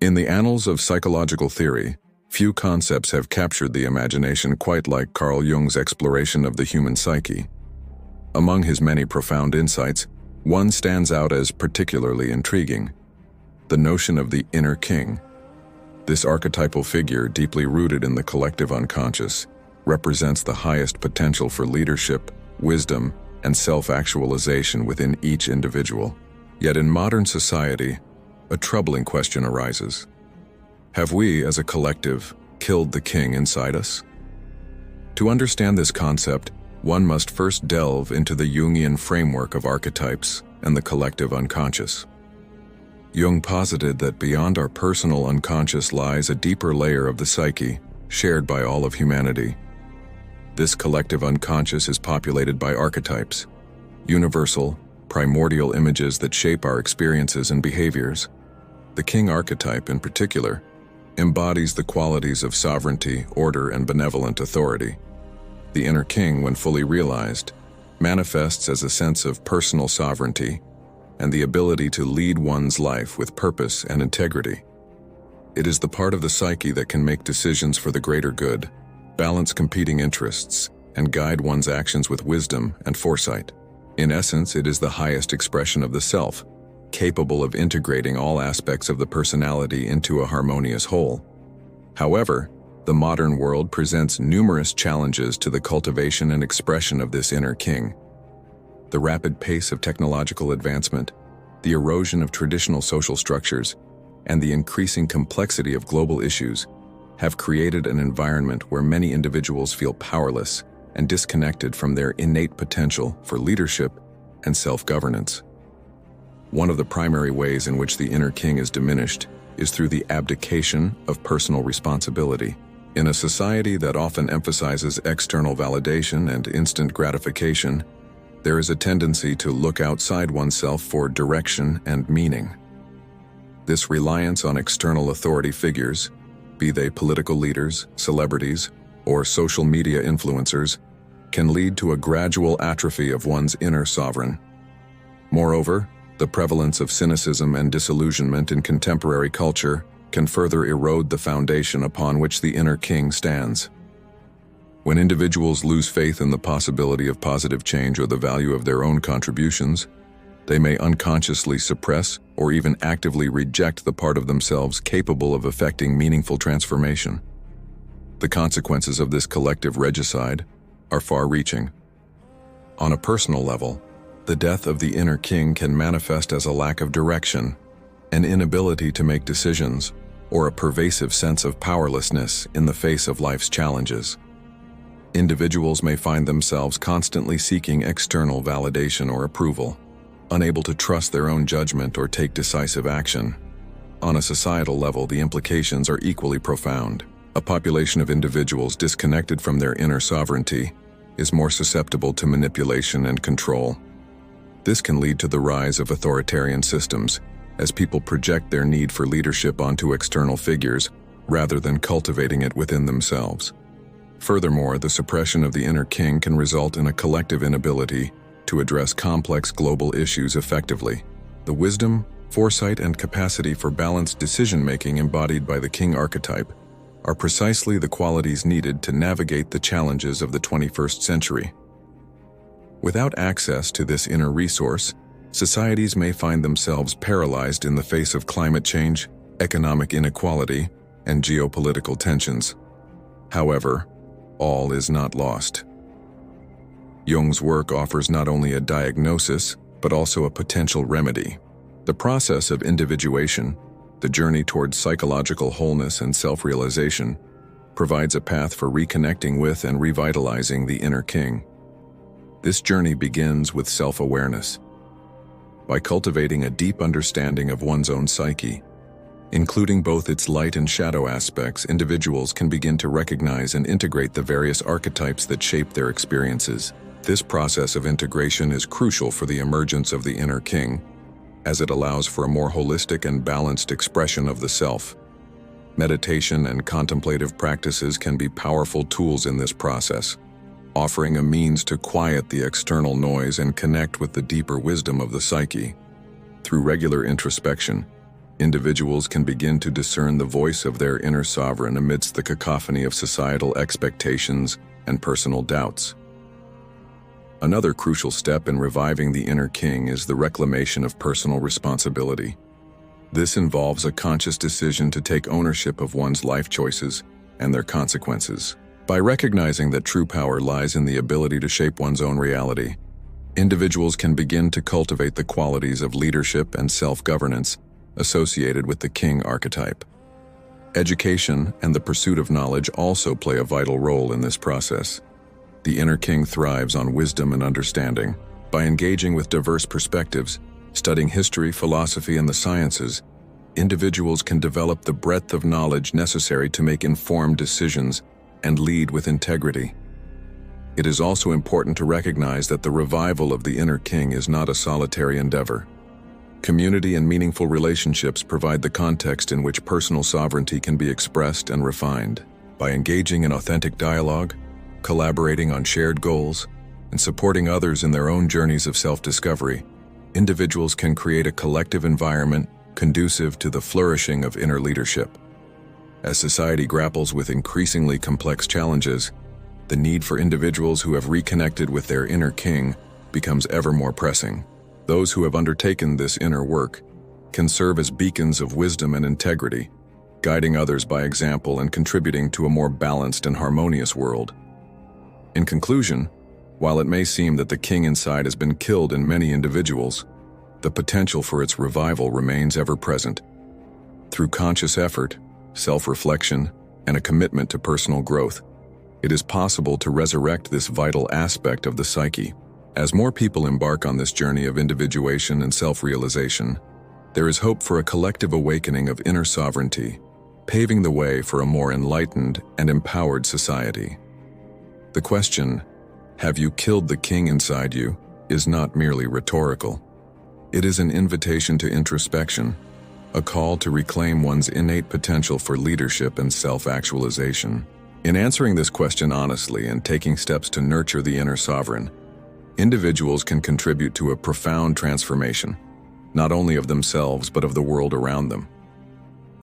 In the annals of psychological theory, few concepts have captured the imagination quite like Carl Jung's exploration of the human psyche. Among his many profound insights, one stands out as particularly intriguing: the notion of the inner king. This archetypal figure, deeply rooted in the collective unconscious, represents the highest potential for leadership, wisdom, and self-actualization within each individual. Yet in modern society, a troubling question arises. Have we, as a collective, killed the king inside us? To understand this concept, one must first delve into the Jungian framework of archetypes and the collective unconscious. Jung posited that beyond our personal unconscious lies a deeper layer of the psyche, shared by all of humanity. This collective unconscious is populated by archetypes, universal, primordial images that shape our experiences and behaviors. The king archetype, in particular, embodies the qualities of sovereignty, order, and benevolent authority. The inner king, when fully realized, manifests as a sense of personal sovereignty and the ability to lead one's life with purpose and integrity. It is the part of the psyche that can make decisions for the greater good, balance competing interests, and guide one's actions with wisdom and foresight. In essence, it is the highest expression of the self, capable of integrating all aspects of the personality into a harmonious whole. However, the modern world presents numerous challenges to the cultivation and expression of this inner king. The rapid pace of technological advancement, the erosion of traditional social structures, and the increasing complexity of global issues have created an environment where many individuals feel powerless and disconnected from their innate potential for leadership and self-governance. One of the primary ways in which the inner king is diminished is through the abdication of personal responsibility. In a society that often emphasizes external validation and instant gratification, there is a tendency to look outside oneself for direction and meaning. This reliance on external authority figures, be they political leaders, celebrities, or social media influencers, can lead to a gradual atrophy of one's inner sovereign. Moreover, the prevalence of cynicism and disillusionment in contemporary culture can further erode the foundation upon which the inner king stands. When individuals lose faith in the possibility of positive change or the value of their own contributions, they may unconsciously suppress or even actively reject the part of themselves capable of effecting meaningful transformation. The consequences of this collective regicide are far-reaching. On a personal level, the death of the inner king can manifest as a lack of direction, an inability to make decisions, or a pervasive sense of powerlessness in the face of life's challenges. Individuals may find themselves constantly seeking external validation or approval, unable to trust their own judgment or take decisive action. On a societal level, the implications are equally profound. A population of individuals disconnected from their inner sovereignty is more susceptible to manipulation and control. This can lead to the rise of authoritarian systems, as people project their need for leadership onto external figures rather than cultivating it within themselves. Furthermore, the suppression of the inner king can result in a collective inability to address complex global issues effectively. The wisdom, foresight, and capacity for balanced decision-making embodied by the king archetype are precisely the qualities needed to navigate the challenges of the 21st century. Without access to this inner resource, societies may find themselves paralyzed in the face of climate change, economic inequality, and geopolitical tensions. However, all is not lost. Jung's work offers not only a diagnosis, but also a potential remedy. The process of individuation, the journey towards psychological wholeness and self-realization, provides a path for reconnecting with and revitalizing the inner king. This journey begins with self-awareness. By cultivating a deep understanding of one's own psyche, including both its light and shadow aspects, individuals can begin to recognize and integrate the various archetypes that shape their experiences. This process of integration is crucial for the emergence of the inner king, as it allows for a more holistic and balanced expression of the self. Meditation and contemplative practices can be powerful tools in this process, offering a means to quiet the external noise and connect with the deeper wisdom of the psyche. Through regular introspection, Individuals can begin to discern the voice of their inner sovereign amidst the cacophony of societal expectations and personal doubts. Another crucial step in reviving the inner king is the reclamation of personal responsibility. This involves a conscious decision to take ownership of one's life choices and their consequences. By recognizing that true power lies in the ability to shape one's own reality, individuals can begin to cultivate the qualities of leadership and self-governance associated with the king archetype. Education and the pursuit of knowledge also play a vital role in this process. The inner king thrives on wisdom and understanding. By engaging with diverse perspectives, studying history, philosophy, and the sciences, individuals can develop the breadth of knowledge necessary to make informed decisions and lead with integrity. It is also important to recognize that the revival of the inner king is not a solitary endeavor. Community and meaningful relationships provide the context in which personal sovereignty can be expressed and refined. By engaging in authentic dialogue, collaborating on shared goals, and supporting others in their own journeys of self-discovery, individuals can create a collective environment conducive to the flourishing of inner leadership. As society grapples with increasingly complex challenges, the need for individuals who have reconnected with their inner king becomes ever more pressing. Those who have undertaken this inner work can serve as beacons of wisdom and integrity, guiding others by example and contributing to a more balanced and harmonious world. In conclusion, while it may seem that the king inside has been killed in many individuals, the potential for its revival remains ever present. Through conscious effort, self-reflection, and a commitment to personal growth, it is possible to resurrect this vital aspect of the psyche. As more people embark on this journey of individuation and self-realization, there is hope for a collective awakening of inner sovereignty, paving the way for a more enlightened and empowered society. The question, "Have you killed the king inside you?" is not merely rhetorical. It is an invitation to introspection, a call to reclaim one's innate potential for leadership and self-actualization. In answering this question honestly and taking steps to nurture the inner sovereign, individuals can contribute to a profound transformation, not only of themselves but of the world around them.